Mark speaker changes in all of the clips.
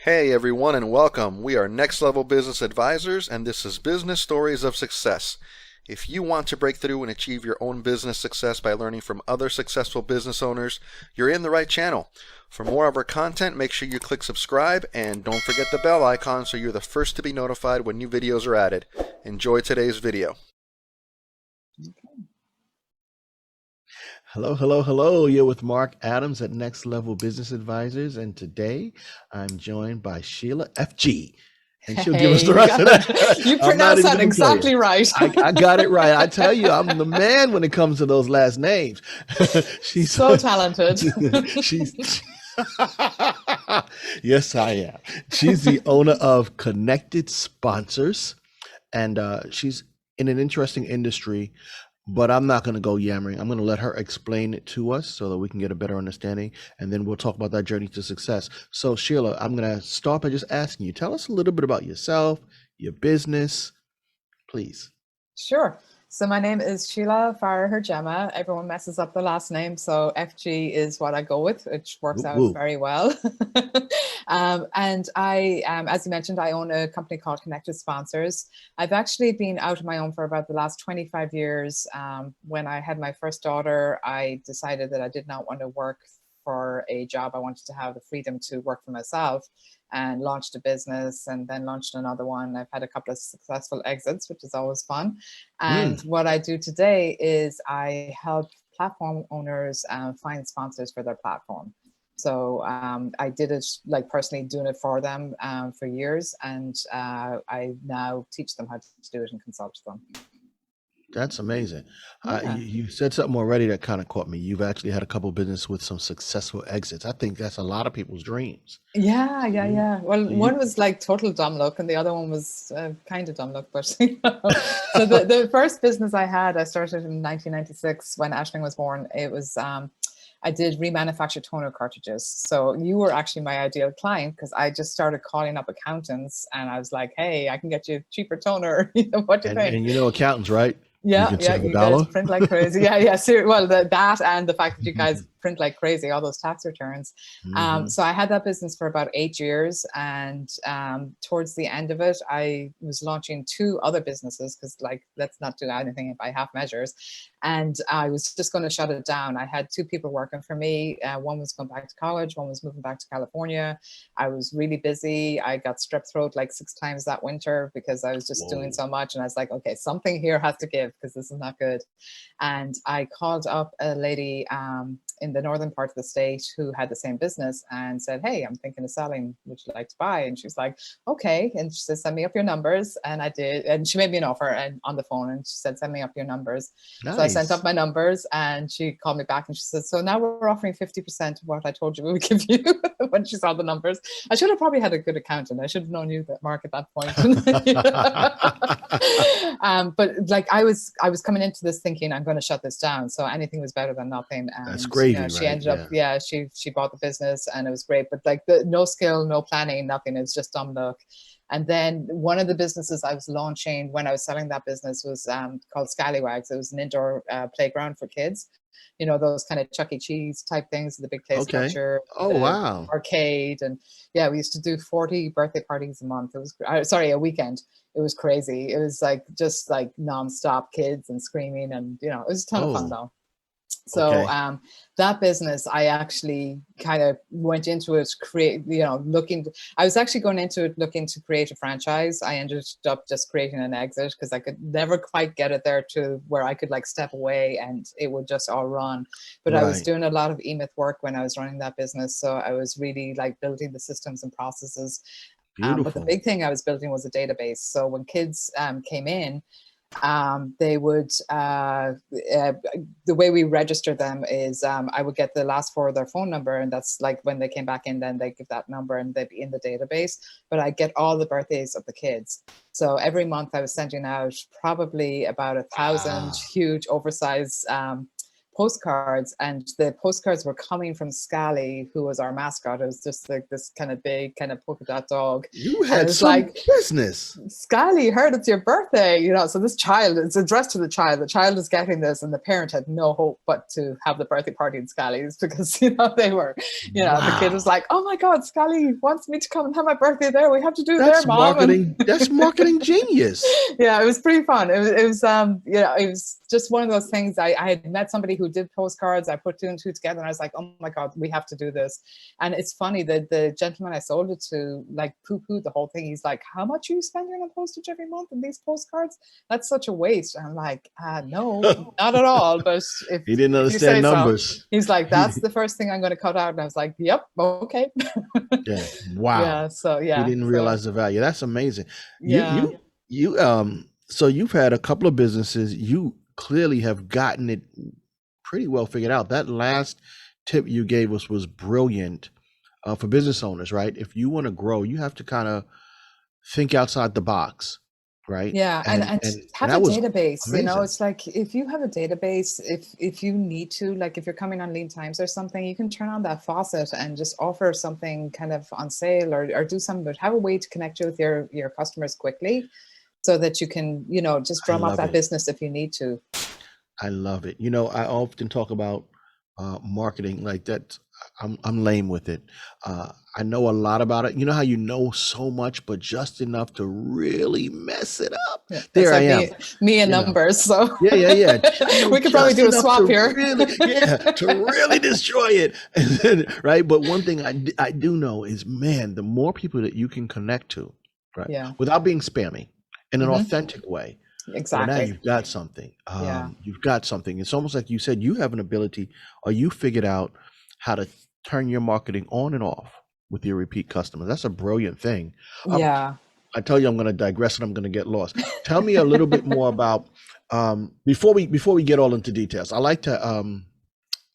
Speaker 1: Hey everyone and welcome. We are Next Level Business Advisors and this is Business Stories of Success. If you want to break through and achieve your own business success by learning from other successful business owners, you're in the right channel. For more of our content, make sure you click subscribe and don't forget the bell icon so you're the first to be notified when new videos are added. Enjoy today's video.
Speaker 2: Hello, hello, hello. You're with Mark Adams at Next Level Business Advisors, and today I'm joined by Sheila FG, and she'll give us
Speaker 3: Hey,
Speaker 2: the rest of that.
Speaker 3: you
Speaker 2: I'm not
Speaker 3: pronounced
Speaker 2: even
Speaker 3: that
Speaker 2: going to tell you.
Speaker 3: exactly right.
Speaker 2: I got it right. I tell you, I'm the man when it comes to those last names. She's
Speaker 3: So talented.
Speaker 2: she's yes, I am. She's the owner of Connected Sponsors, and she's in an interesting industry, but I'm not going to go yammering. I'm going to let her explain it to us so that we can get a better understanding, and then we'll talk about that journey to success. So, Sheila, I'm going to start by just asking you, tell us a little bit about yourself, your business, please.
Speaker 3: Sure. So my name is Sheila Farragher-Gemma. Everyone messes up the last name, so FG is what I go with, which works
Speaker 2: Woo
Speaker 3: out
Speaker 2: woo.
Speaker 3: very well. And I, as you mentioned, I own a company called Connected Sponsors. I've actually been out on my own for about the last 25 years. When I had my first daughter, I decided that I did not want to work for a job. I wanted to have the freedom to work for myself, and launched a business and then launched another one. I've had a couple of successful exits, which is always fun. And
Speaker 2: Mm,
Speaker 3: what I do today is I help platform owners find sponsors for their platform. So I did it like personally doing it for them for years, and I now teach them how to do it and consult them.
Speaker 2: that's amazing.
Speaker 3: Yeah.
Speaker 2: You said something already that kind of caught me. You've actually had a couple business with some successful exits. I think that's a lot of people's dreams.
Speaker 3: Yeah, yeah,
Speaker 2: You,
Speaker 3: yeah. Well,
Speaker 2: you,
Speaker 3: one was like total dumb luck, and the other one was kind of dumb luck. But so the first business I had, I started in 1996 when Ashling was born. It was I did remanufacture toner cartridges. So you were actually my ideal client because I just started calling up accountants, and I was like, "Hey, I can get you a cheaper toner. What do you think?"
Speaker 2: and you know accountants, right? You
Speaker 3: Yeah,
Speaker 2: can
Speaker 3: yeah,
Speaker 2: save a
Speaker 3: you guys
Speaker 2: dollar.
Speaker 3: print like crazy. Yeah, yeah. Well, that and the fact that you guys print like crazy, all those tax returns.
Speaker 2: Hmm.
Speaker 3: So I had that business for about 8 years, and towards the end of it, I was launching two other businesses because, like, let's not do anything by half measures. And I was just going to shut it down. I had two people working for me. One was going back to college, one was moving back to California. I was really busy. I got strep throat like 6 times that winter because I was just doing
Speaker 2: Whoa.
Speaker 3: so much. And I was like, okay, something here has to give because this is not good. And I called up a lady in the northern part of the state who had the same business and said, hey, I'm thinking of selling. Would you like to buy? And she was like, okay. And she said, send me up your numbers. And I did. And she made me an offer and on the phone, and she said, send me up your numbers. So I sent up
Speaker 2: Nice.
Speaker 3: my numbers, and she called me back and she said, so now we're offering 50% of what I told you we would give you when she saw the numbers. I should have probably had a good accountant. I should have known you, that Mark, at that point. But like I was coming into this thinking I'm going to shut this down. So anything was better than nothing.
Speaker 2: That's
Speaker 3: And
Speaker 2: gravy,
Speaker 3: she
Speaker 2: right?
Speaker 3: ended up,
Speaker 2: Yeah.
Speaker 3: yeah, she bought the business and it was great. But like the no skill, no planning, nothing. It's just dumb luck. And then one of the businesses I was launching when I was selling that business was called Scallywags. It was an indoor playground for kids. You know, those kind of Chuck E. Cheese type things, the big play
Speaker 2: Okay.
Speaker 3: structure,
Speaker 2: Oh,
Speaker 3: the
Speaker 2: wow.
Speaker 3: arcade. And yeah, we used to do 40 birthday parties a month. It was, sorry, a weekend. It was crazy. It was like just like nonstop kids and screaming. And, you know, it was a ton of fun
Speaker 2: Oh,
Speaker 3: though. So
Speaker 2: okay.
Speaker 3: that business, I actually kind of went into it, I was actually going into it looking to create a franchise. I ended up just creating an exit because I could never quite get it there to where I could like step away and it would just all run. But I was
Speaker 2: Right.
Speaker 3: doing a lot of emyth work when I was running that business. So I was really like building the systems and processes. But the
Speaker 2: Beautiful.
Speaker 3: big thing I was building was a database. So when kids came in, they would the way we register them is I would get the last four of their phone number, and that's like when they came back in, then they give that number and they'd be in the database. But I get all the birthdays of the kids. So every month I was sending out probably about 1,000
Speaker 2: Wow.
Speaker 3: huge oversized postcards, and the postcards were coming from Scally, who was our mascot. It was just like this kind of big, kind of polka dot dog.
Speaker 2: You
Speaker 3: And
Speaker 2: had
Speaker 3: it's
Speaker 2: some
Speaker 3: like,
Speaker 2: business.
Speaker 3: Scally, heard it's your birthday, you know. So this child, it's addressed to the child. The child is getting this, and the parent had no hope but to have the birthday party in Scally's, because, you know, they were, you know, the kid was like, oh my God, Scally wants me to come and have my birthday there. We have to do it
Speaker 2: That's
Speaker 3: there, Mom.
Speaker 2: marketing. That's marketing genius.
Speaker 3: Yeah, it was pretty fun. It was you know, it was just one of those things. I had met somebody who did postcards. I put two and two together, and I was like, oh my God, we have to do this. And it's funny that the gentleman I sold it to, like, poo-pooed the whole thing. He's like, how much are you spending on postage every month in these postcards? That's such a waste. And I'm like, no, not at all. But if
Speaker 2: He didn't
Speaker 3: if you say
Speaker 2: understand
Speaker 3: so.
Speaker 2: numbers.
Speaker 3: He's like, that's the first thing I'm going to cut out. And I was like, yep, okay.
Speaker 2: Yeah. Wow.
Speaker 3: Yeah. So yeah.
Speaker 2: He didn't realize the value. That's amazing.
Speaker 3: Yeah.
Speaker 2: So you've had a couple of businesses. You clearly have gotten it pretty well figured out. That last tip you gave us was brilliant for business owners, right? If you want to grow, you have to kind of think outside the box, right?
Speaker 3: Yeah, and have
Speaker 2: that
Speaker 3: a
Speaker 2: was
Speaker 3: database. You know,
Speaker 2: amazing.
Speaker 3: it's like, if you have a database, if you need to, like if you're coming on lean times or something, you can turn on that faucet and just offer something kind of on sale, or do something, but have a way to connect you with your customers quickly, so that you can, you know, just
Speaker 2: I
Speaker 3: drum up
Speaker 2: love
Speaker 3: that
Speaker 2: it.
Speaker 3: business if you need to.
Speaker 2: I love it. You know, I often talk about marketing like that. I'm lame with it. I know a lot about it. You know how you know so much, but just enough to really mess it up.
Speaker 3: Yeah,
Speaker 2: There
Speaker 3: that's
Speaker 2: I
Speaker 3: like
Speaker 2: am.
Speaker 3: me and
Speaker 2: You know.
Speaker 3: numbers. So
Speaker 2: Yeah. I know
Speaker 3: we could probably
Speaker 2: just
Speaker 3: do a
Speaker 2: enough
Speaker 3: swap
Speaker 2: to
Speaker 3: here.
Speaker 2: really destroy it, and then, right? But one thing I do know is, man, the more people that you can connect to, right,
Speaker 3: Yeah.
Speaker 2: without being spammy, in an
Speaker 3: Mhm.
Speaker 2: authentic way. Well, now
Speaker 3: Exactly.
Speaker 2: you've got something.
Speaker 3: Yeah.
Speaker 2: You've got something. It's almost like you said, you have an ability, or you figured out how to turn your marketing on and off with your repeat customers. That's a brilliant thing.
Speaker 3: Yeah.
Speaker 2: I tell you, I'm going to digress and I'm going to get lost. Tell me a little bit more about before we get all into details. I like to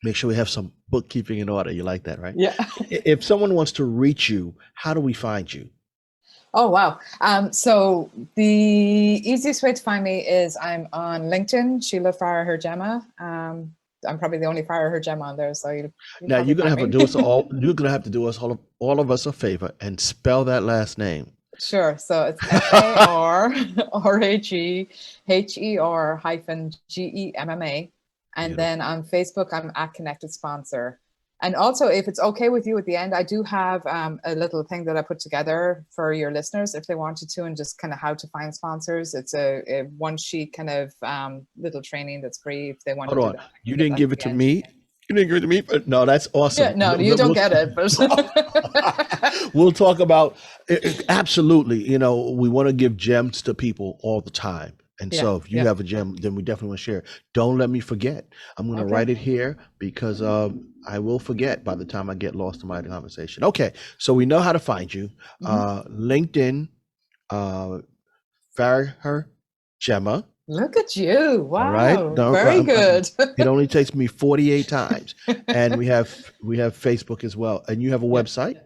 Speaker 2: make sure we have some bookkeeping in order. You like that, right?
Speaker 3: Yeah.
Speaker 2: If someone wants to reach you, how do we find you?
Speaker 3: Oh, wow. So the easiest way to find me is I'm on LinkedIn, Sheila Farragher-Gemma. I'm probably the only Farragher-Gemma on there, so you'll
Speaker 2: Now
Speaker 3: probably
Speaker 2: you're gonna have to
Speaker 3: find
Speaker 2: do us
Speaker 3: me.
Speaker 2: all. You're gonna have to do us all of us a favor and spell that last name.
Speaker 3: Sure. So it's FARRAGHER-GEMMA. And then
Speaker 2: Beautiful.
Speaker 3: on Facebook, I'm at Connected Sponsor. And also, if it's okay with you at the end, I do have a little thing that I put together for your listeners if they wanted to, and just kind of how to find sponsors. It's a one sheet kind of little training that's free if they want to
Speaker 2: Hold
Speaker 3: do
Speaker 2: on.
Speaker 3: that. I
Speaker 2: You
Speaker 3: can get
Speaker 2: didn't
Speaker 3: that at
Speaker 2: give it
Speaker 3: the
Speaker 2: to
Speaker 3: end.
Speaker 2: me. You didn't give it to me. But no, that's awesome.
Speaker 3: Yeah, no, you don't get it, but
Speaker 2: We'll talk about absolutely. You know, we want to give gems to people all the time. And
Speaker 3: yeah,
Speaker 2: so if you
Speaker 3: yeah.
Speaker 2: have a gem, then we definitely want to share it. Don't let me forget. I'm going to
Speaker 3: Okay.
Speaker 2: write it here because I will forget by the time I get lost in my conversation. Okay. So we know how to find you. LinkedIn, Farragher-Gemma.
Speaker 3: Look at you.
Speaker 2: All right.
Speaker 3: Wow.
Speaker 2: No,
Speaker 3: Very good.
Speaker 2: it only takes me 48 times. And we have Facebook as well. And you have a
Speaker 3: Yeah.
Speaker 2: website?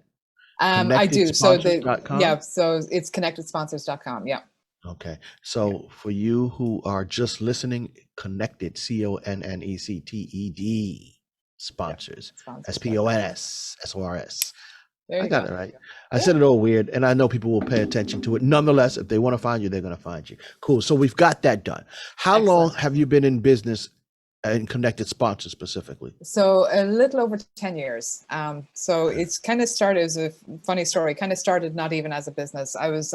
Speaker 3: I do. So
Speaker 2: ConnectedSponsors.com?
Speaker 3: so it's connectedsponsors.com. Yeah.
Speaker 2: Okay.
Speaker 3: Yeah.
Speaker 2: So for you who are just listening, Connected, CONNECTED, sponsors,
Speaker 3: Sponsors.com.
Speaker 2: SPONSSORS.
Speaker 3: There
Speaker 2: I
Speaker 3: you
Speaker 2: got
Speaker 3: go.
Speaker 2: it right. I said it all weird, and I know people will pay attention to it. Nonetheless, if they want to find you, they're going to find you. Cool. So we've got that done. How long
Speaker 3: Excellent.
Speaker 2: have you been in business and Connected Sponsors specifically?
Speaker 3: So a little over 10 years. So it's kind of started as a funny story. Kind of started not even as a business. I was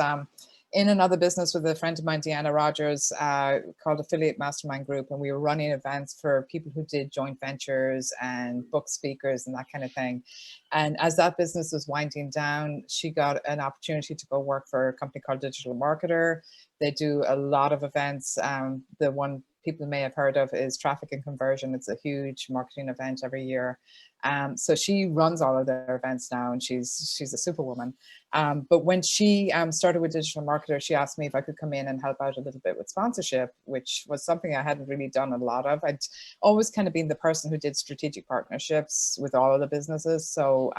Speaker 3: in another business with a friend of mine, Deanna Rogers, called Affiliate Mastermind Group, and we were running events for people who did joint ventures and book speakers and that kind of thing. And as that business was winding down, she got an opportunity to go work for a company called Digital Marketer. They do a lot of events. The one people may have heard of is Traffic and Conversion. It's a huge marketing event every year. So she runs all of their events now, and she's a superwoman. But when she started with Digital Marketer, she asked me if I could come in and help out a little bit with sponsorship, which was something I hadn't really done a lot of. I'd always kind of been the person who did strategic partnerships with all of the businesses. So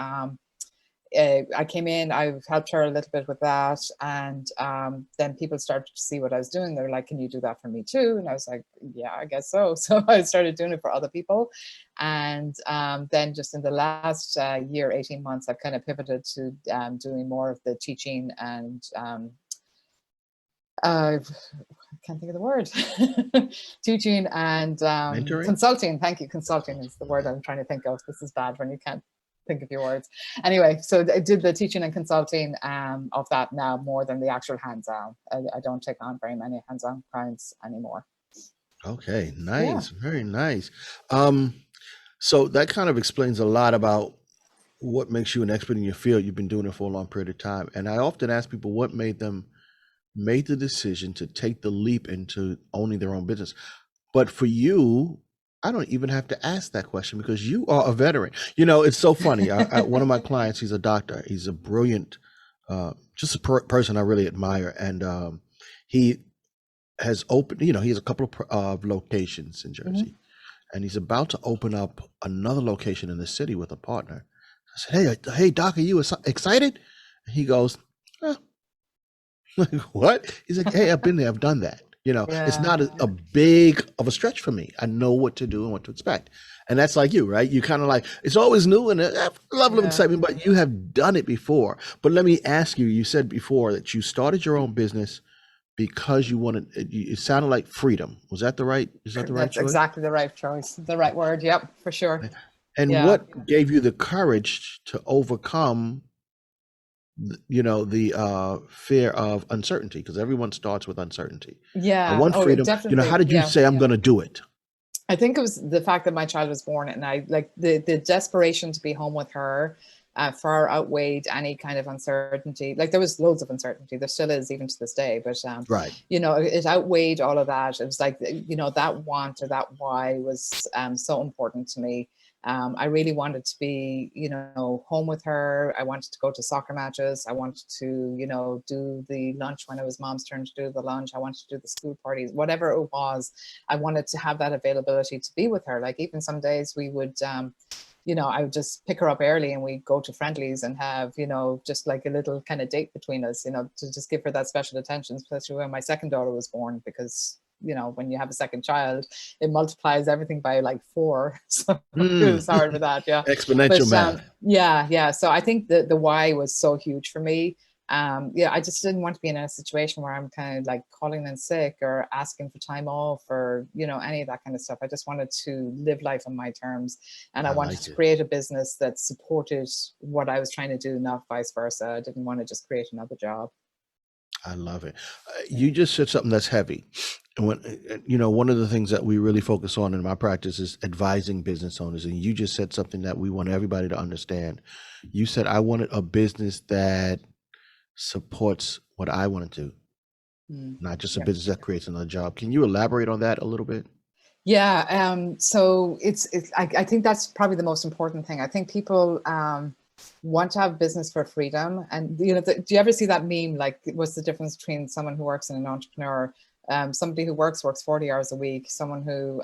Speaker 3: I came in, I helped her a little bit with that. And then people started to see what I was doing. They're like, can you do that for me too? And I was like, yeah, I guess so. So I started doing it for other people. And then just in the last year, 18 months, I've kind of pivoted to doing more of the teaching and I can't think of the word. Teaching and
Speaker 2: Mentoring?
Speaker 3: consulting. Thank you. Consulting is the word I'm trying to think of. This is bad when you can't think of your words. Anyway, so I did the teaching and consulting of that now more than the actual hands-on. I don't take on very many hands-on clients anymore.
Speaker 2: Okay,
Speaker 3: Yeah.
Speaker 2: nice, very nice. So that kind of explains a lot about what makes you an expert in your field. You've been doing it for a long period of time. And I often ask people what made them make the decision to take the leap into owning their own business. But for you, I don't even have to ask that question because you are a veteran. You know, it's so funny. One of my clients, he's a doctor. He's a brilliant, just a person I really admire. And he has opened, he has a couple of locations in Jersey. And he's about to open up another location in the city with a partner. I said, hey, Doc, are you excited? And he goes, "Huh." Like, what? He's like, hey, I've been there. I've done that. It's not a big of a stretch for me. I know what to do and what to expect. And that's like you, right? You kind of like, it's always new and a level of excitement, but you have done it before. But let me ask you, you said before that you started your own business because you wanted, it sounded like freedom. Is that the right
Speaker 3: That's
Speaker 2: choice?
Speaker 3: exactly the right choice. The right word. Yep, for sure.
Speaker 2: And what gave you the courage to overcome the fear of uncertainty? Because everyone starts with uncertainty.
Speaker 3: Yeah.
Speaker 2: I want freedom. How did you say I'm going to do it?
Speaker 3: I think it was the fact that my child was born, and I like the desperation to be home with her far outweighed any kind of uncertainty. Like there was loads of uncertainty. There still is even to this day, but
Speaker 2: right.
Speaker 3: It outweighed all of that. It was like, that want or that why was so important to me. I really wanted to be, home with her. I wanted to go to soccer matches. I wanted to, do the lunch when it was mom's turn to do the lunch. I wanted to do the school parties, whatever it was. I wanted to have that availability to be with her. Like even some days we would, I would just pick her up early and we'd go to Friendly's and have, just like a little kind of date between us, to just give her that special attention, especially when my second daughter was born, because when you have a second child, it multiplies everything by like 4. So it was hard with that. Yeah.
Speaker 2: Exponential math.
Speaker 3: Yeah. So I think the why was so huge for me. I just didn't want to be in a situation where I'm kind of like calling in sick or asking for time off or, any of that kind of stuff. I just wanted to live life on my terms. And I wanted to create a business that supported what I was trying to do, not vice versa. I didn't want to just create another job.
Speaker 2: I love it. You just said something that's heavy. And one of the things that we really focus on in my practice is advising business owners. And you just said something that we want everybody to understand. You said, I wanted a business that supports what I want to do, not just a business that creates another job. Can you elaborate on that a little bit?
Speaker 3: Yeah. So I think that's probably the most important thing. I think people want to have business for freedom. And, do you ever see that meme? Like, what's the difference between someone who works and an entrepreneur? Somebody who works 40 hours a week. Someone who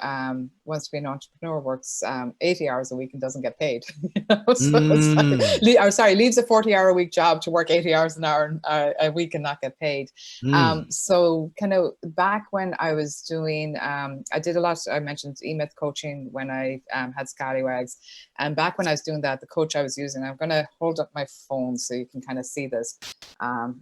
Speaker 3: wants to be an entrepreneur works 80 hours a week and doesn't get paid. So it's like, leaves a 40-hour-a-week job to work 80 hours an hour a week and not get paid. So kind of back when I was doing, I did a lot. I mentioned E-Myth coaching when I had Scallywags, and back when I was doing that, the coach I was using, I'm going to hold up my phone so you can kind of see this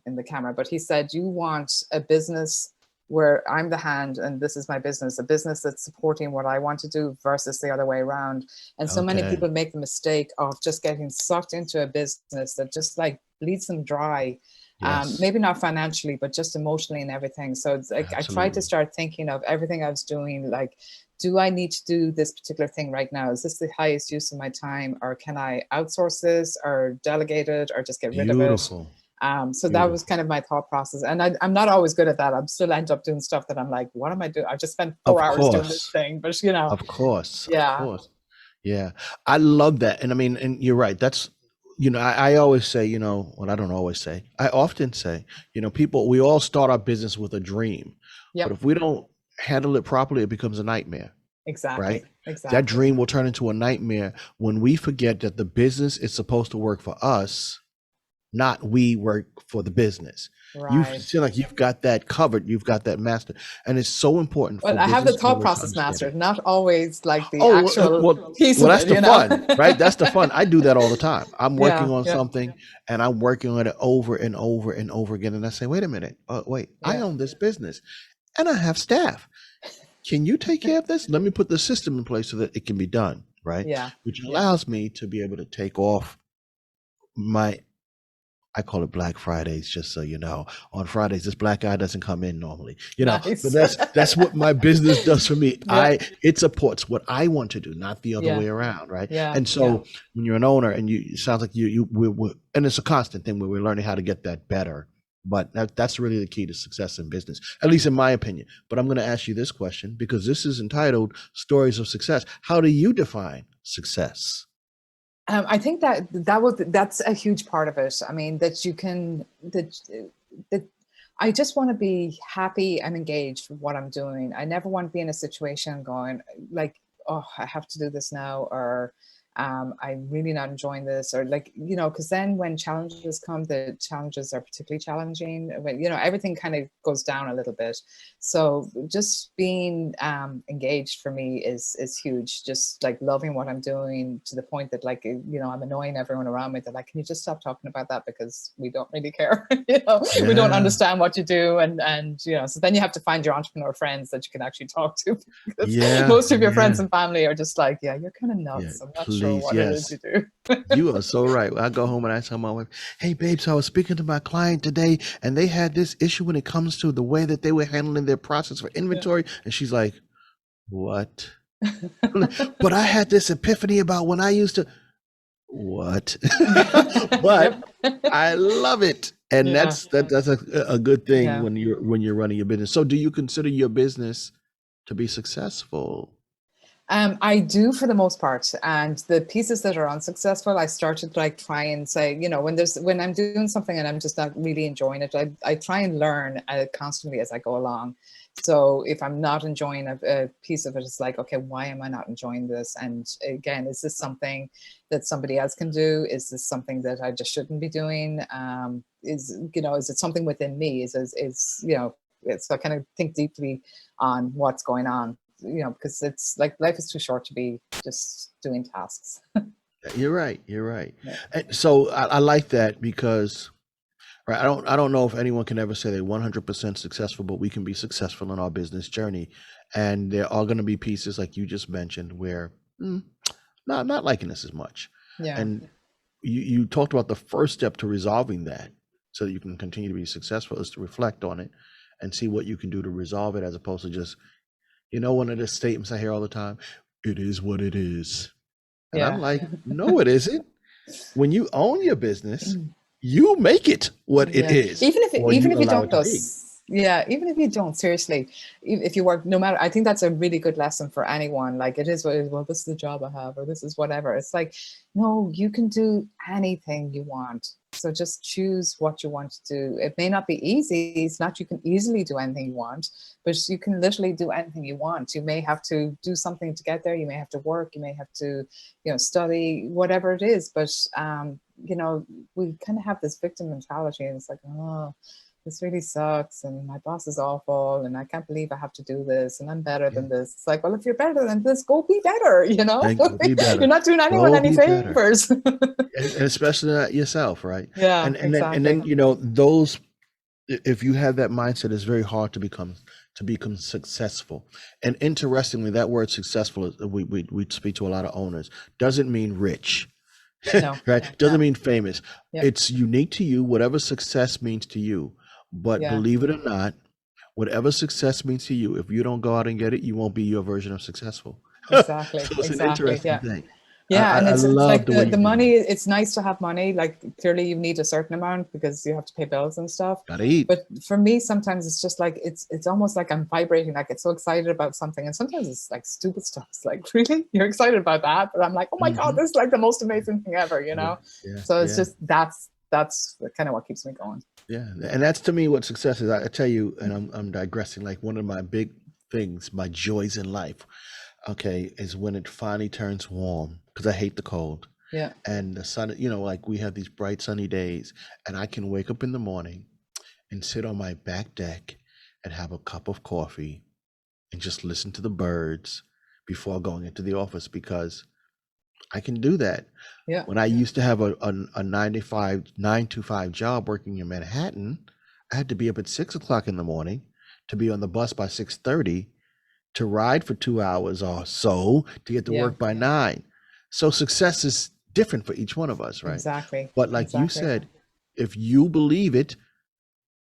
Speaker 3: in the camera. But he said, you want a business where I'm the hand and this is my business, a business that's supporting what I want to do versus the other way around. And so many people make the mistake of just getting sucked into a business that just like bleeds them dry. Maybe not financially, but just emotionally and everything. So it's like, I tried to start thinking of everything I was doing, like, do I need to do this particular thing right now? Is this the highest use of my time, or can I outsource this or delegate it or just get rid of it? So that was kind of my thought process. And I'm not always good at that. I'm still end up doing stuff that I'm like, what am I doing? I've just spent 4 hours doing this thing, but
Speaker 2: Of course.
Speaker 3: Yeah.
Speaker 2: Of course. Yeah. I love that. And I mean, and you're right. That's, I always say, well, I don't always say, I often say, people, we all start our business with a dream, but if we don't handle it properly, it becomes a nightmare.
Speaker 3: Exactly.
Speaker 2: Right?
Speaker 3: Exactly.
Speaker 2: That dream will turn into a nightmare when we forget that the business is supposed to work for us not we work for the business. You
Speaker 3: Right.
Speaker 2: feel like you've got that covered, you've got that mastered. And it's so important
Speaker 3: Well,
Speaker 2: for
Speaker 3: I have the
Speaker 2: business
Speaker 3: thought
Speaker 2: owners to
Speaker 3: process
Speaker 2: understand
Speaker 3: mastered,
Speaker 2: it.
Speaker 3: not always like the
Speaker 2: Oh,
Speaker 3: actual piece
Speaker 2: well,
Speaker 3: of
Speaker 2: that's
Speaker 3: it,
Speaker 2: the
Speaker 3: you know?
Speaker 2: fun, right? That's the fun. I do that all the time. I'm working
Speaker 3: Yeah,
Speaker 2: on
Speaker 3: yeah,
Speaker 2: something and I'm working on it over and over and over again. And I say, wait a minute. Wait, I
Speaker 3: yeah,
Speaker 2: own this business and I have staff. Can you take care of this? Let me put the system in place so that it can be done, right?
Speaker 3: yeah,
Speaker 2: Which
Speaker 3: yeah.
Speaker 2: allows me to be able to take off my, I call it Black Fridays, just so you know. On Fridays, this black guy doesn't come in normally, but
Speaker 3: Nice.
Speaker 2: that's what my business does for me.
Speaker 3: Yeah,
Speaker 2: It supports what I want to do, not the other
Speaker 3: yeah,
Speaker 2: way around, right?
Speaker 3: yeah,
Speaker 2: And
Speaker 3: yeah.
Speaker 2: so when you're an owner and it sounds like we're, and it's a constant thing where we're learning how to get that better. But that's really the key to success in business, at least in my opinion. But I'm going to ask you this question because this is entitled Stories of Success. How do you define success?
Speaker 3: I think that's a huge part of it. I mean, that you can that I just want to be happy and engaged with what I'm doing. I never want to be in a situation going like, oh, I have to do this now, or I'm really not enjoying this, or like, because then when challenges come, the challenges are particularly challenging. When, everything kind of goes down a little bit. So just being engaged for me is huge. Just like loving what I'm doing to the point that like I'm annoying everyone around me. They're like, can you just stop talking about that because we don't really care. We don't
Speaker 2: Yeah,
Speaker 3: understand what you do, and so then you have to find your entrepreneur friends that you can actually talk to because
Speaker 2: yeah,
Speaker 3: most of your
Speaker 2: yeah,
Speaker 3: friends and family are just like, yeah, you're kind of
Speaker 2: yeah.
Speaker 3: nuts. I'm not sure
Speaker 2: Please,
Speaker 3: what it is
Speaker 2: yes.
Speaker 3: you do.
Speaker 2: You are so right. I go home and I tell my wife, "Hey, babe, so I was speaking to my client today, and they had this issue when it comes to the way that they were handling their process for
Speaker 3: Yeah.
Speaker 2: inventory." And she's like, "What?" But I had this epiphany about when I used to. What? But
Speaker 3: Yep.
Speaker 2: I love it, and
Speaker 3: Yeah.
Speaker 2: that's a good thing
Speaker 3: Yeah.
Speaker 2: when you're running your business. So, do you consider your business to be successful?
Speaker 3: I do for the most part, and the pieces that are unsuccessful, I started like try and say, when I'm doing something and I'm just not really enjoying it, I try and learn constantly as I go along. So if I'm not enjoying a piece of it, it's like, okay, why am I not enjoying this? And again, is this something that somebody else can do? Is this something that I just shouldn't be doing? Is it something within me? So I kind of think deeply on what's going on, because it's like life is too short to be just doing tasks.
Speaker 2: You're right. You're right.
Speaker 3: Yeah.
Speaker 2: And so I like that because right, I don't know if anyone can ever say they're 100% successful, but we can be successful in our business journey, and there are going to be pieces like you just mentioned where not liking this as much,
Speaker 3: Yeah.
Speaker 2: and you talked about the first step to resolving that, so that you can continue to be successful is to reflect on it and see what you can do to resolve it, as opposed to just one of the statements I hear all the time, "It is what it is," and I'm
Speaker 3: Yeah.
Speaker 2: like, no, it isn't. When you own your business, you make it what it
Speaker 3: Yeah,
Speaker 2: is,
Speaker 3: even if
Speaker 2: or
Speaker 3: even
Speaker 2: you
Speaker 3: if you
Speaker 2: allow
Speaker 3: don't
Speaker 2: it to be.
Speaker 3: yeah, even if you don't, seriously, if you work, no matter, I think that's a really good lesson for anyone. Like it is what it is, well, this is the job I have, or this is whatever. It's like, no, you can do anything you want. So just choose what you want to do. It may not be easy. It's not you can easily do anything you want, but you can literally do anything you want. You may have to do something to get there. You may have to work. You may have to, study, whatever it is. But you know, we kind of have this victim mentality, and it's like, oh, this really sucks, and my boss is awful, and I can't believe I have to do this, and I'm better
Speaker 2: Yeah.
Speaker 3: than this. It's like, well, if you're better than this, go be better,
Speaker 2: And go be
Speaker 3: You're
Speaker 2: better.
Speaker 3: not doing anyone
Speaker 2: Go
Speaker 3: any
Speaker 2: be better.
Speaker 3: favors.
Speaker 2: And especially not yourself, right?
Speaker 3: Yeah,
Speaker 2: And then
Speaker 3: exactly.
Speaker 2: those, if you have that mindset, it's very hard to become successful. And interestingly, that word successful we speak to a lot of owners, doesn't mean rich.
Speaker 3: No,
Speaker 2: Right? Doesn't
Speaker 3: no.
Speaker 2: mean famous.
Speaker 3: Yep.
Speaker 2: It's unique to you, whatever success means to you. But
Speaker 3: Yeah,
Speaker 2: believe it or not, whatever success means to you, if you don't go out and get it, you won't be your version of successful.
Speaker 3: exactly.
Speaker 2: So it's an
Speaker 3: Exactly.
Speaker 2: interesting
Speaker 3: Yeah.
Speaker 2: thing. I,
Speaker 3: Yeah,
Speaker 2: I,
Speaker 3: and
Speaker 2: I
Speaker 3: it's
Speaker 2: love
Speaker 3: like
Speaker 2: the way
Speaker 3: the
Speaker 2: you do
Speaker 3: money,
Speaker 2: it.
Speaker 3: it's nice to have money. Like clearly you need a certain amount because you have to pay bills and stuff.
Speaker 2: Gotta eat.
Speaker 3: But for me, sometimes it's just like it's almost like I'm vibrating, like it's so excited about something. And sometimes it's like stupid stuff. It's like, really? You're excited about that? But I'm like, oh my God,
Speaker 2: Hmm.
Speaker 3: this is like the most amazing thing ever,
Speaker 2: Yeah, yeah,
Speaker 3: So it's
Speaker 2: yeah,
Speaker 3: just that's kind of what keeps me going.
Speaker 2: yeah. And that's to me what success is. I tell you, and I'm digressing. Like one of my big things, my joys in life, okay, is when it finally turns warm because I hate the cold.
Speaker 3: Yeah.
Speaker 2: and the sun, you know, like we have these bright sunny days, and I can wake up in the morning and sit on my back deck and have a cup of coffee and just listen to the birds before going into the office, because I can do that.
Speaker 3: Yeah.
Speaker 2: When I used to have a 9 to 5 job working in Manhattan, I had to be up at 6 o'clock in the morning to be on the bus by 6:30, to ride for 2 hours or so to get to
Speaker 3: Yeah.
Speaker 2: work by 9. So success is different for each one of us, right?
Speaker 3: Exactly.
Speaker 2: But like you
Speaker 3: Exactly.
Speaker 2: said, if you believe it,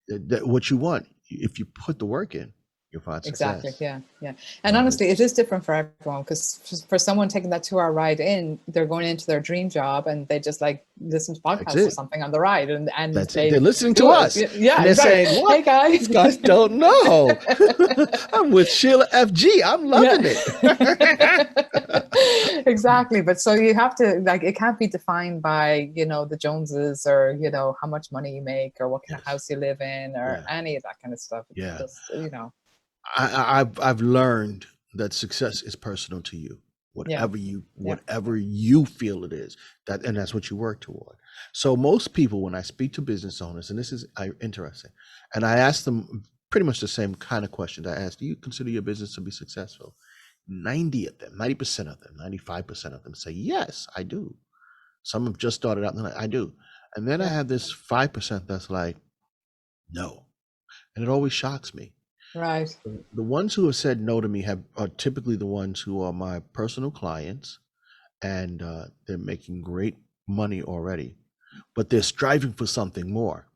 Speaker 2: that what you want, if you put the work in, you'll find
Speaker 3: Exactly.
Speaker 2: success.
Speaker 3: Yeah. Yeah. And
Speaker 2: Love it.
Speaker 3: honestly, it is different for everyone, because for someone taking that 2 hour ride in, they're going into their dream job and they just like listen to
Speaker 2: That's
Speaker 3: podcasts or
Speaker 2: it.
Speaker 3: something on the ride, and
Speaker 2: That's it.
Speaker 3: they
Speaker 2: They're listening to
Speaker 3: do it.
Speaker 2: us,
Speaker 3: Yeah.
Speaker 2: and they're saying,
Speaker 3: Exactly. Hey
Speaker 2: "What? These
Speaker 3: guys.
Speaker 2: guys don't know." I'm with Sheila FG. I'm loving
Speaker 3: Yeah.
Speaker 2: it.
Speaker 3: Exactly. But so you have to, like, it can't be defined by, the Joneses, or, how much money you make, or what kind of
Speaker 2: Yes.
Speaker 3: house you live in, or
Speaker 2: Yeah.
Speaker 3: any of that kind of stuff. It's
Speaker 2: Yeah.
Speaker 3: just.
Speaker 2: I've learned that success is personal to you.
Speaker 3: Yeah.
Speaker 2: Whatever you feel it is, and that's what you work toward. So most people, when I speak to business owners, and this is interesting, and I ask them pretty much the same kind of questions I asked: do you consider your business to be successful? 90% of them, 95% of them say, yes, I do. Some have just started out and they're like, I do. And then I
Speaker 3: Yeah.
Speaker 2: have this 5% that's like, no. And it always shocks me.
Speaker 3: Right.
Speaker 2: The ones who have said no to me are typically the ones who are my personal clients, and they're making great money already, but they're striving for something more.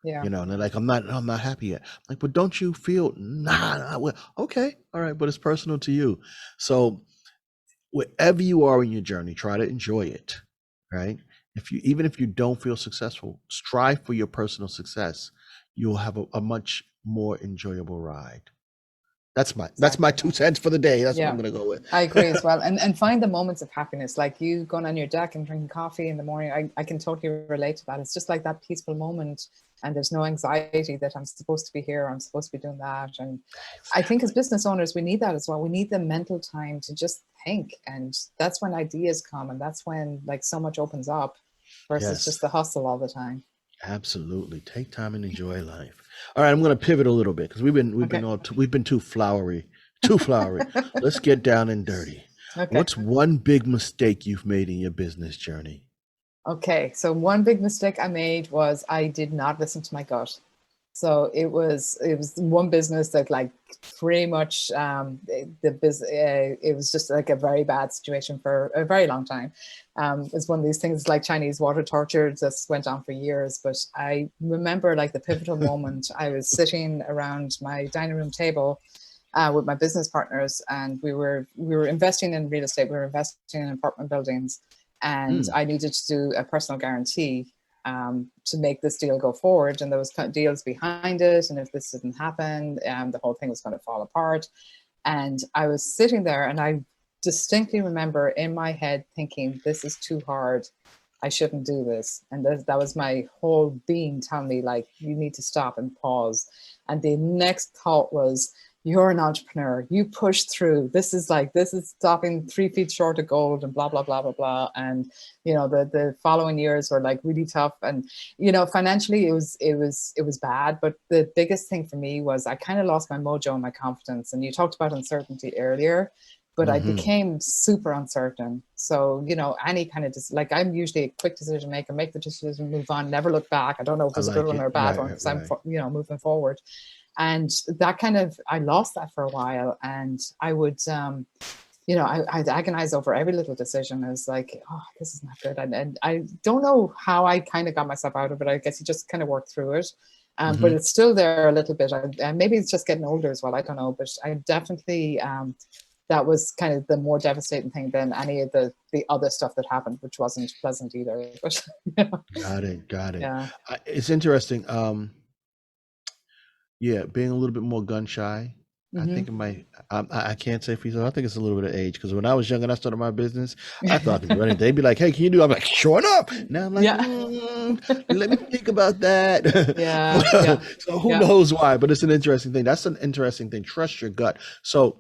Speaker 3: Yeah.
Speaker 2: And they're like, I'm not happy yet. Like, but don't you feel, nah, well, okay, all right, but it's personal to you. So wherever you are in your journey, try to enjoy it, right? Even if you don't feel successful, strive for your personal success. You'll have a much more enjoyable ride. That's my
Speaker 3: Exactly.
Speaker 2: 2 cents for the day. That's what
Speaker 3: Yeah.
Speaker 2: I'm gonna go with.
Speaker 3: I agree as well. And find the moments of happiness, like you going on your deck and drinking coffee in the morning. I can totally relate to that. It's just like that peaceful moment, and there's no anxiety that I'm supposed to be here, I'm supposed to be doing that. And I think as business owners, we need that as well. We need the mental time to just think, and that's when ideas come, and that's when like so much opens up, versus
Speaker 2: Yes,
Speaker 3: just the hustle all the time.
Speaker 2: absolutely. Take time and enjoy life. All right, I'm gonna pivot a little bit because we've been too flowery, too flowery. Let's get down and dirty.
Speaker 3: Okay.
Speaker 2: What's one big mistake you've made in your business journey?
Speaker 3: Okay, so one big mistake I made was I did not listen to my gut. So it was one business that, like, pretty much it was just like a very bad situation for a very long time. It's one of these things like Chinese water torture, just went on for years. But I remember, like, the pivotal moment. I was sitting around my dining room table with my business partners, and we were investing in real estate. We were investing in apartment buildings, and I needed to do a personal guarantee to make this deal go forward. And there was deals behind it, and if this didn't happen, the whole thing was going to fall apart. And I was sitting there, and I distinctly remember in my head thinking, "This is too hard. I shouldn't do this." And that was my whole being telling me, like, you need to stop and pause. And the next thought was, you're an entrepreneur, you push through. This is stopping 3 feet short of gold, and blah, blah, blah, blah, blah. And, the following years were like really tough. And, financially it was bad. But the biggest thing for me was I kind of lost my mojo and my confidence. And you talked about uncertainty earlier, but I became super uncertain. So, any kind of, like, I'm usually a quick decision maker, make the decision, move on, never look back. I don't know if
Speaker 2: I
Speaker 3: it's a good
Speaker 2: like
Speaker 3: one
Speaker 2: it.
Speaker 3: or a bad
Speaker 2: Right,
Speaker 3: one, because
Speaker 2: right.
Speaker 3: I'm, moving forward. And that I lost that for a while. And I would, I'd agonize over every little decision. I was like, oh, this is not good. And I don't know how I kind of got myself out of it. I guess you just kind of work through it. But it's still there a little bit. And maybe it's just getting older as well. I don't know. But I definitely, that was kind of the more devastating thing than any of the other stuff that happened, which wasn't pleasant either. But,
Speaker 2: Got it.
Speaker 3: yeah.
Speaker 2: It's interesting. Yeah, being a little bit more gun shy. I think it might. I can't say for you. I think it's a little bit of age, because when I was young and I started my business, I thought I could do anything. They'd be like, "Hey, can you do?" I'm like, "Sure enough." Now I'm like,
Speaker 3: Yeah.
Speaker 2: "Let me think about that."
Speaker 3: Yeah.
Speaker 2: So who knows why? But it's an interesting thing. That's an interesting thing. Trust your gut. So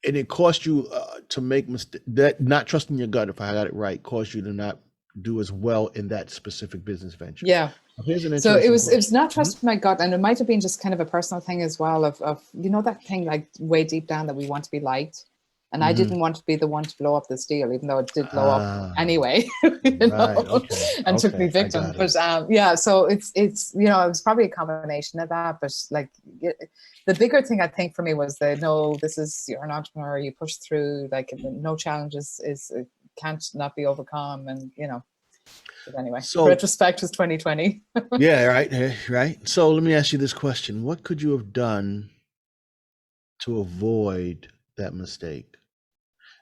Speaker 2: and it cost you to make that not trusting your gut, if I got it right, caused you to not do as well in that specific business venture.
Speaker 3: Yeah.
Speaker 2: Here's an
Speaker 3: So it
Speaker 2: interesting
Speaker 3: was
Speaker 2: question.
Speaker 3: not trusting my gut, and it might have been just kind of a personal thing as well of that thing like way deep down that we want to be liked. And I didn't want to be the one to blow up this deal, even though it did blow up anyway,
Speaker 2: Right. Okay.
Speaker 3: and took me
Speaker 2: Okay. I
Speaker 3: victim.
Speaker 2: got it.
Speaker 3: But yeah, so it's it was probably a combination of that. But like the bigger thing I think for me was no, this is, you're an entrepreneur, you push through, like no challenge is can't not be overcome, and But anyway,
Speaker 2: So
Speaker 3: retrospect was 2020.
Speaker 2: yeah, right. So let me ask you this question: what could you have done to avoid that mistake?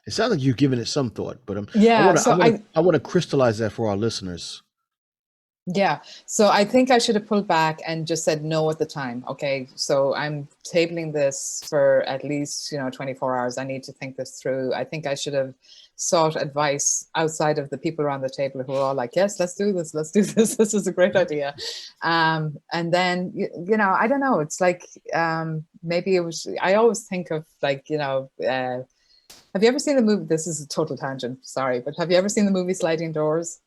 Speaker 2: It sounds like you've given it some thought, but
Speaker 3: Yeah. So
Speaker 2: I want to crystallize that for our listeners.
Speaker 3: Yeah. So I think I should have pulled back and just said no at the time. Okay. So I'm tabling this for at least, 24 hours. I need to think this through. I think I should have sought advice outside of the people around the table who were all like, yes, let's do this. Let's do this. This is a great idea. And then, I don't know. It's like, maybe it was, I always think of like, have you ever seen the movie? This is a total tangent. Sorry, but have you ever seen the movie Sliding Doors?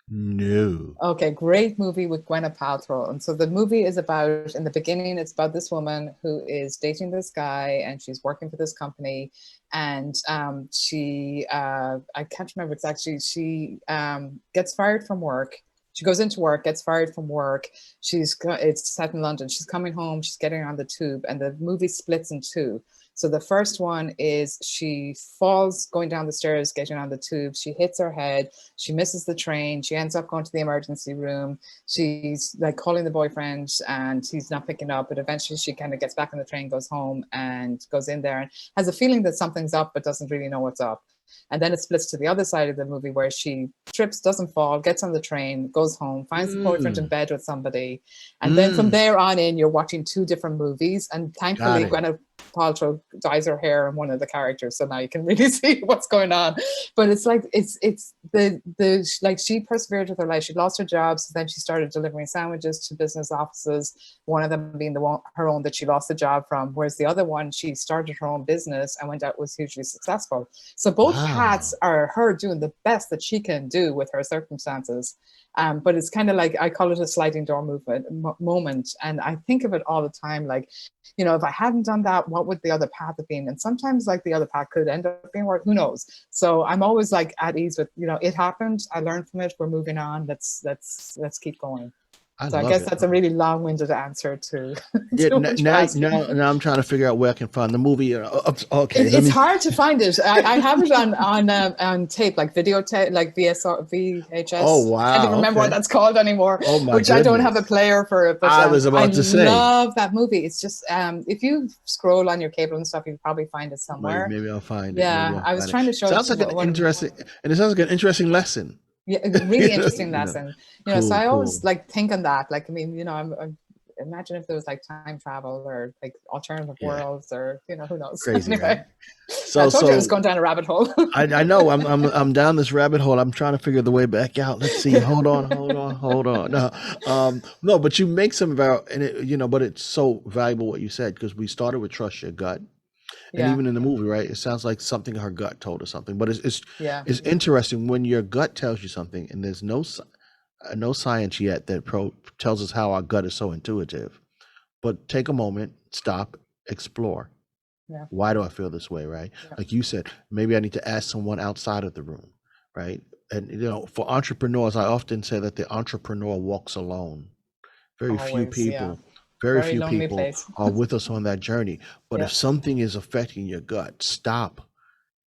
Speaker 2: No.
Speaker 3: Okay, great movie with Gwyneth Paltrow. And so the movie is about, in the beginning, it's about this woman who is dating this guy and she's working for this company. And she, I can't remember exactly, she gets fired from work. She goes into work, gets fired from work. It's set in London. She's coming home, she's getting on the tube, and the movie splits in two. So the first one is she falls going down the stairs, getting on the tube. She hits her head. She misses the train. She ends up going to the emergency room. She's like calling the boyfriend and he's not picking up. But eventually she kind of gets back on the train, goes home and goes in there and has a feeling that something's up, but doesn't really know what's up. And then it splits to the other side of the movie where she trips, doesn't fall, gets on the train, goes home, finds the boyfriend in bed with somebody. And then from there on in, you're watching two different movies. And thankfully, Gwyneth Paltrow dyes her hair in one of the characters. So now you can really see what's going on. But it's like, it's like she persevered with her life. She lost her job. So then she started delivering sandwiches to business offices. One of them being her own that she lost the job from. Whereas the other one, she started her own business and went out, was hugely successful. So both paths are her doing the best that she can do with her circumstances. But it's kind of like, I call it a sliding door moment. And I think of it all the time, like, if I hadn't done that, what would the other path have been? And sometimes like the other path could end up being worse, who knows? So I'm always like at ease with, it happened. I learned from it. We're moving on. Let's keep going. So I guess that's a really long-winded answer to.
Speaker 2: Now I'm trying to figure out where I can find the movie. Okay,
Speaker 3: it's hard to find it. I have it on tape, like video tape, like VHS.
Speaker 2: Oh wow!
Speaker 3: I don't remember what that's called anymore.
Speaker 2: Oh my
Speaker 3: goodness. I don't have a player for it. But
Speaker 2: I was about to say,
Speaker 3: I love that movie. It's just if you scroll on your cable and stuff, you'll probably find it somewhere.
Speaker 2: Maybe I'll find it.
Speaker 3: Yeah, I was trying to show.
Speaker 2: Sounds like an interesting, and it sounds like an interesting lesson.
Speaker 3: Yeah, a really interesting lesson. Cool, so I always like think on that. Like, I mean, I'm imagine if there was like time travel or like alternative worlds or who knows.
Speaker 2: Crazy,
Speaker 3: anyway,
Speaker 2: right? So
Speaker 3: I told you I was going down a rabbit hole.
Speaker 2: I know I'm down this rabbit hole. I'm trying to figure the way back out. Let's see. Hold on. No, but you make some about, and it, but it's so valuable what you said, because we started with trust your gut. And even in the movie, right, it sounds like something her gut told her something. But it's interesting when your gut tells you something, and there's no science yet that tells us how our gut is so intuitive. But take a moment, stop, explore. Yeah. Why do I feel this way, right? Yeah. Like you said, maybe I need to ask someone outside of the room, right? And for entrepreneurs, I often say that the entrepreneur walks alone. Very few people. Very few people are with us on that journey. But if something is affecting your gut, stop,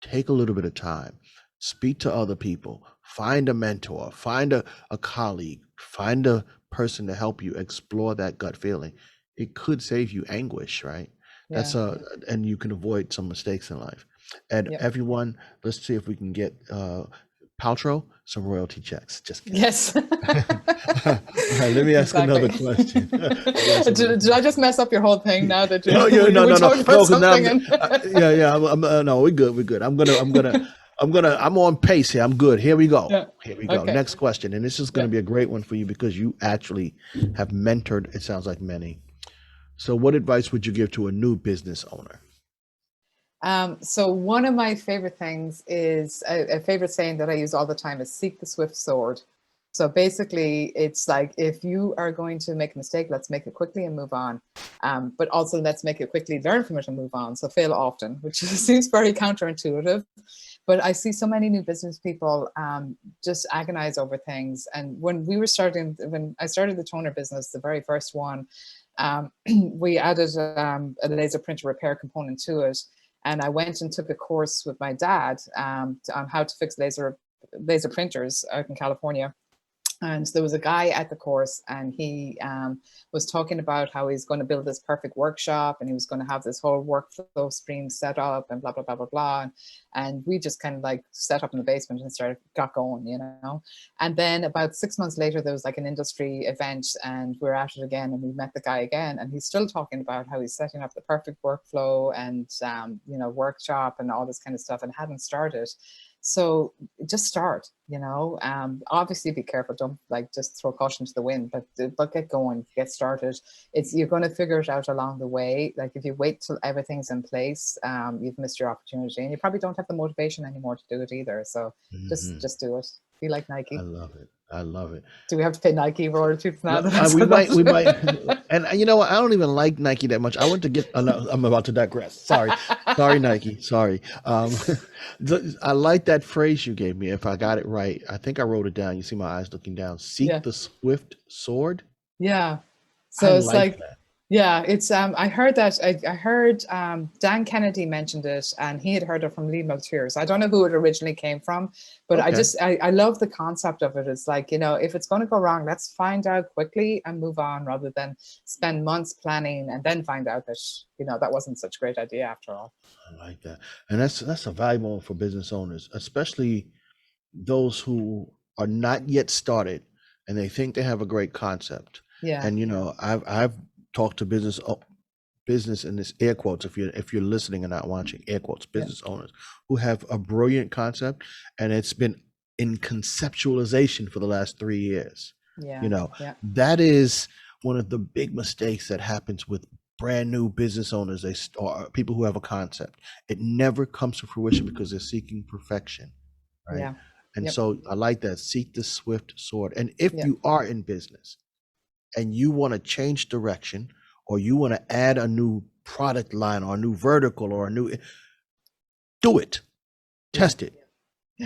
Speaker 2: take a little bit of time, speak to other people, find a mentor, find a colleague, find a person to help you explore that gut feeling. It could save you anguish, right? And you can avoid some mistakes in life. And everyone, let's see if we can get Paltrow some royalty checks. Just kidding.
Speaker 3: Yes.
Speaker 2: All right, let me ask another question.
Speaker 3: Did I just mess up your whole thing now that you?
Speaker 2: No. No, we're good. I'm on pace here. I'm good. Here we go. Yeah. Here we go. Okay. Next question, and this is going to be a great one for you because you actually have mentored. It sounds like many. So, what advice would you give to a new business owner?
Speaker 3: So one of my favorite things is a favorite saying that I use all the time is seek the swift sword. So basically, it's like if you are going to make a mistake, let's make it quickly and move on. But also let's make it quickly, learn from it and move on. So fail often, which seems very counterintuitive. But I see so many new business people just agonize over things. And when I started the toner business, the very first one, we added a laser printer repair component to it. And I went and took a course with my dad on how to fix laser printers out in California. And there was a guy at the course, and he was talking about how he's going to build this perfect workshop, and he was going to have this whole workflow stream set up, and blah blah blah blah blah. And we just kind of like set up in the basement and got going, you know. And then about 6 months later, there was like an industry event, and we were at it again, and we met the guy again, and he's still talking about how he's setting up the perfect workflow and you know, workshop and all this kind of stuff, and hadn't started. So just start, you know. Obviously be careful, don't like just throw caution to the wind, but get going, get started. You're going to figure it out along the way. Like if you wait till everything's in place, you've missed your opportunity, and you probably don't have the motivation anymore to do it either. So just do it. Be like Nike.
Speaker 2: I love it. I love it.
Speaker 3: Do we have to pay Nike royalties now?
Speaker 2: No, we might. And you know what? I don't even like Nike that much. I went to get. No, I'm about to digress. Sorry, Nike. Sorry. I like that phrase you gave me. If I got it right, I think I wrote it down. You see my eyes looking down. Seek the swift sword.
Speaker 3: Yeah. So it's like
Speaker 2: that.
Speaker 3: Yeah, it's I heard that I heard Dan Kennedy mentioned it, and he had heard it from Lee Maltiers. I don't know who it originally came from, but okay. I love the concept of it. It's like, you know, if it's going to go wrong, let's find out quickly and move on, rather than spend months planning and then find out that, you know, that wasn't such a great idea after all.
Speaker 2: I like that, and that's a valuable one for business owners, especially those who are not yet started and they think they have a great concept.
Speaker 3: Yeah,
Speaker 2: and you know, I've talk to business in this air quotes, if you're listening and not watching, air quotes, business owners who have a brilliant concept, and it's been in conceptualization for the last 3 years. You know, that is one of the big mistakes that happens with brand new business owners, or people who have a concept. It never comes to fruition because they're seeking perfection, right? And so I like that, seek the swift sword. And if you are in business and you want to change direction, or you want to add a new product line or a new vertical or do it, test it,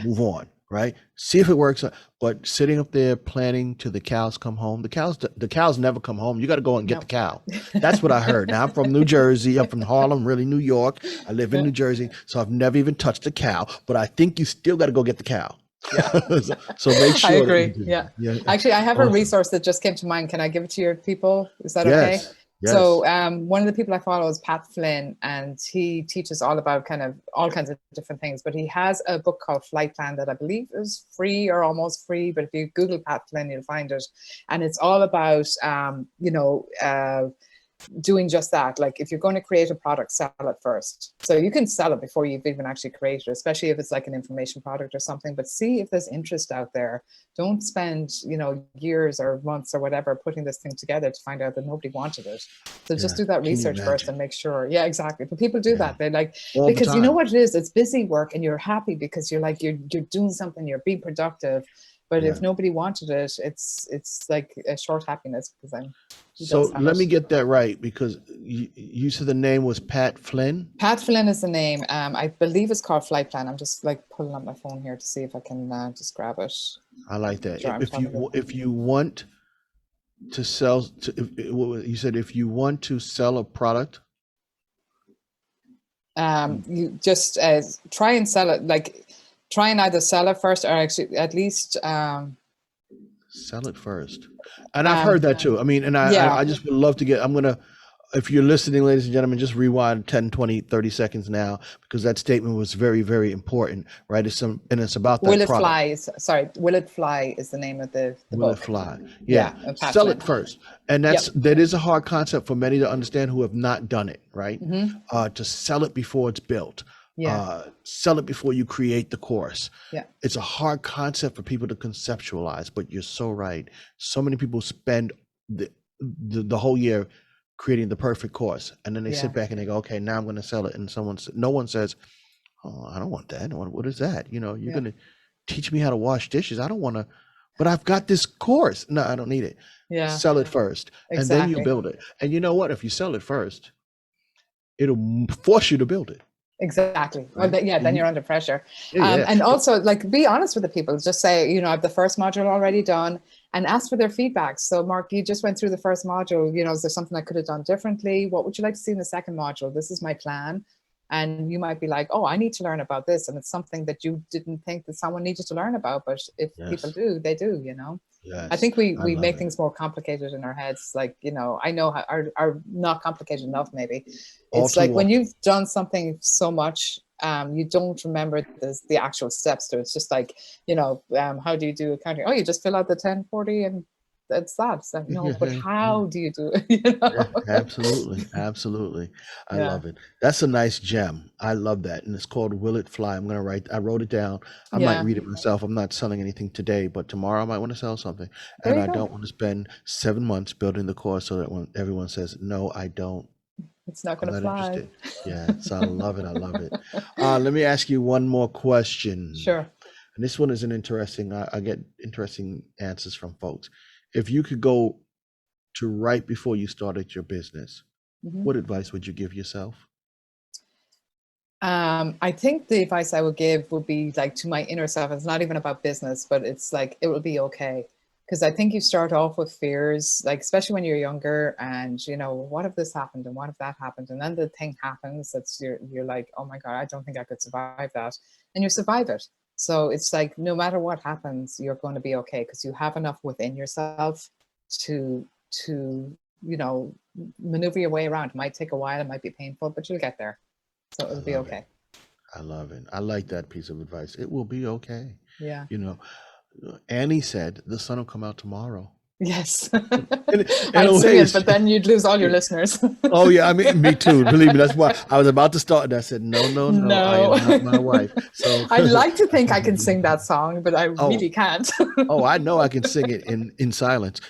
Speaker 2: move on, right? See if it works. But sitting up there planning till the cows come home, the cows never come home. You got to go and get the cow. That's what I heard. Now I'm from New Jersey. I'm from Harlem, really New York. I live in New Jersey, so I've never even touched a cow, but I think you still got to go get the cow. So make sure.
Speaker 3: I agree. Yeah. Actually, I have a resource that just came to mind. Can I give it to your people? Is that okay? Yes. So one of the people I follow is Pat Flynn, and he teaches all about kind of all kinds of different things. But he has a book called Flight Plan that I believe is free or almost free. But if you Google Pat Flynn, you'll find it. And it's all about, you know, doing just that. Like if you're going to create a product, sell it first. So you can sell it before you've even actually created it, especially if it's like an information product or something. But see if there's interest out there. Don't spend, you know, years or months or whatever putting this thing together to find out that nobody wanted it. So just do that research first and make sure. Yeah, exactly. But people do that. They like, because you know what it is, it's busy work, and you're happy because you're like, you're doing something, you're being productive. But if nobody wanted it, it's like a short happiness, because I'm.
Speaker 2: So let me get that right, because you said the name was Pat Flynn?
Speaker 3: Pat Flynn is the name. I believe it's called Flight Plan. I'm just like pulling up my phone here to see if I can just grab it.
Speaker 2: I like that. If you want to sell, you said if you want to sell a product,
Speaker 3: you just try and sell it. Like try and either sell it first, or actually at least
Speaker 2: sell it first. And I've heard that too. I mean, and I just would love to get, if you're listening, ladies and gentlemen, just rewind 10, 20, 30 seconds now, because that statement was very, very important, right? It's about that
Speaker 3: Will It
Speaker 2: product.
Speaker 3: Will It Fly is the name of the
Speaker 2: Will
Speaker 3: book.
Speaker 2: It Fly? Yeah. Sell it first. And that is a hard concept for many to understand who have not done it, right? To sell it before it's built. Sell it before you create the course. It's a hard concept for people to conceptualize, but you're so right. So many people spend the whole year creating the perfect course, and then they
Speaker 3: Yeah.
Speaker 2: sit back and they go, okay, now I'm going to sell it, and no one says, oh, I don't want that. What is that? You're
Speaker 3: Yeah.
Speaker 2: going to teach me how to wash dishes. I don't want to, but I've got this course. No, I don't need it.
Speaker 3: Yeah.
Speaker 2: Sell it first, and then you
Speaker 3: Exactly.
Speaker 2: build it. And you know what? If you sell it first, it'll force you to build it.
Speaker 3: Exactly. Well,
Speaker 2: Right?
Speaker 3: then you're under pressure.
Speaker 2: Yeah.
Speaker 3: And also, like, be honest with the people. Just say, I have the first module already done, and ask for their feedback. So, Mark, you just went through the first module. Is there something I could have done differently? What would you like to see in the second module? This is my plan. And you might be like, oh, I need to learn about this. And it's something that you didn't think that someone needed to learn about. But if people do, they do,
Speaker 2: Yes.
Speaker 3: I think we
Speaker 2: love
Speaker 3: make
Speaker 2: it.
Speaker 3: things more complicated in our heads. Like, I know are not complicated enough, maybe.
Speaker 2: All
Speaker 3: It's
Speaker 2: too
Speaker 3: like when
Speaker 2: often.
Speaker 3: you've done something so much, you don't remember the actual steps to it. It's just like, how do you do accounting? Oh, you just fill out the 1040 and that's that. So, no, but how do you do it?
Speaker 2: Yeah, absolutely. Absolutely. I
Speaker 3: Yeah.
Speaker 2: love it. That's a nice gem. I love that. And it's called Will It Fly? I wrote it down. I might
Speaker 3: Yeah.
Speaker 2: read it myself. I'm not selling anything today, but tomorrow I might want to sell something.
Speaker 3: There
Speaker 2: And
Speaker 3: you
Speaker 2: I
Speaker 3: go.
Speaker 2: don't want to spend 7 months building the course so that when everyone says, no, I don't,
Speaker 3: It's not
Speaker 2: I'm
Speaker 3: going to
Speaker 2: not
Speaker 3: fly.
Speaker 2: interested. Yeah. So I love it. I love it. Let me ask you one more question.
Speaker 3: Sure.
Speaker 2: And this one is an interesting, I get interesting answers from folks. If you could go to right before you started your business,
Speaker 3: Mhm.
Speaker 2: what advice would you give yourself?
Speaker 3: I think the advice I would give would be like to my inner self. It's not even about business, but it's like, it will be okay. Because I think you start off with fears, like, especially when you're younger and, what if this happened and what if that happened? And then the thing happens you're like, oh my God, I don't think I could survive that. And you survive it. So it's like, no matter what happens, you're going to be okay because you have enough within yourself to maneuver your way around. It might take a while, it might be painful, but you'll get there. So it'll be okay.
Speaker 2: I love it. I like that piece of advice. It will be okay.
Speaker 3: Yeah.
Speaker 2: Annie said the sun will come out tomorrow.
Speaker 3: Yes.
Speaker 2: And
Speaker 3: I'd sing it, but then you'd lose all your listeners.
Speaker 2: Oh yeah, I mean, me too. Believe me, that's why I was about to start and I said, no, I am not my wife. So
Speaker 3: I'd like to think I can sing that song, but I really can't.
Speaker 2: Oh, I know I can sing it in silence.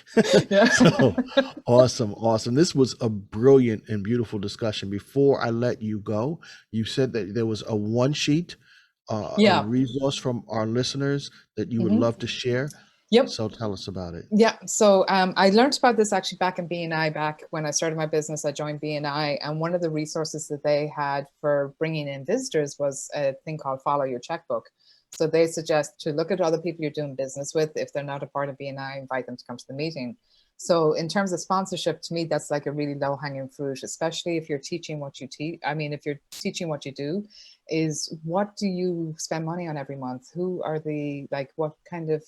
Speaker 3: Yeah.
Speaker 2: So awesome. This was a brilliant and beautiful discussion. Before I let you go, you said that there was a one sheet,
Speaker 3: Yeah.
Speaker 2: a resource from our listeners that you would love to share.
Speaker 3: Yep.
Speaker 2: So tell us about it.
Speaker 3: Yeah. So I learned about this actually back in BNI. Back when I started my business, I joined BNI, and one of the resources that they had for bringing in visitors was a thing called Follow Your Checkbook. So they suggest to look at other people you're doing business with. If they're not a part of BNI, invite them to come to the meeting. So in terms of sponsorship, to me, that's like a really low hanging fruit, especially if you're teaching what you teach. I mean, if you're teaching what you do, is what do you spend money on every month? Who are what kind of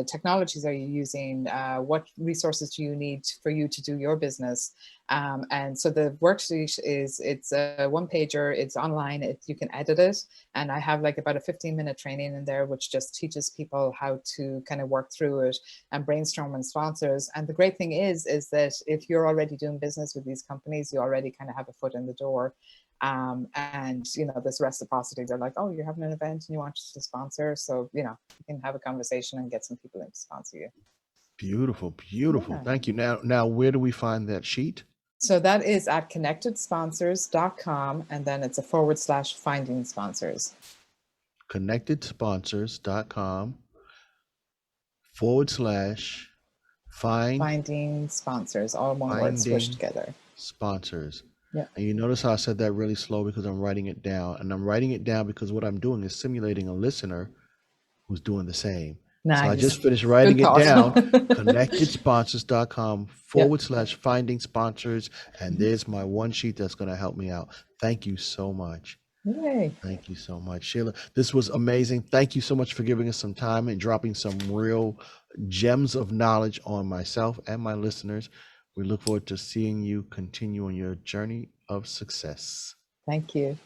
Speaker 3: technologies are you using? What resources do you need for you to do your business? And so the worksheet it's a one pager, it's online, you can edit it. And I have like about a 15-minute training in there, which just teaches people how to kind of work through it and brainstorm on sponsors. And the great thing is that if you're already doing business with these companies, you already kind of have a foot in the door. And this reciprocity, they're like, oh, you're having an event and you want us to sponsor, so you can have a conversation and get some people in to sponsor you.
Speaker 2: Beautiful.
Speaker 3: Yeah.
Speaker 2: Thank you. Now where do we find that sheet?
Speaker 3: So that is at connectedsponsors.com, and then it's a / finding sponsors.
Speaker 2: Connectedsponsors.com /
Speaker 3: finding sponsors, all one word squished together.
Speaker 2: Sponsors.
Speaker 3: Yeah.
Speaker 2: And you notice how I said that really slow because I'm writing it down. And I'm writing it down because what I'm doing is simulating a listener who's doing the same.
Speaker 3: Nice.
Speaker 2: So I just finished writing it down. Connectedsponsors.com / finding sponsors. And there's my one sheet that's going to help me out. Thank you so much.
Speaker 3: Yay.
Speaker 2: Thank you so much, Sheila. This was amazing. Thank you so much for giving us some time and dropping some real gems of knowledge on myself and my listeners. We look forward to seeing you continue on your journey of success.
Speaker 3: Thank you.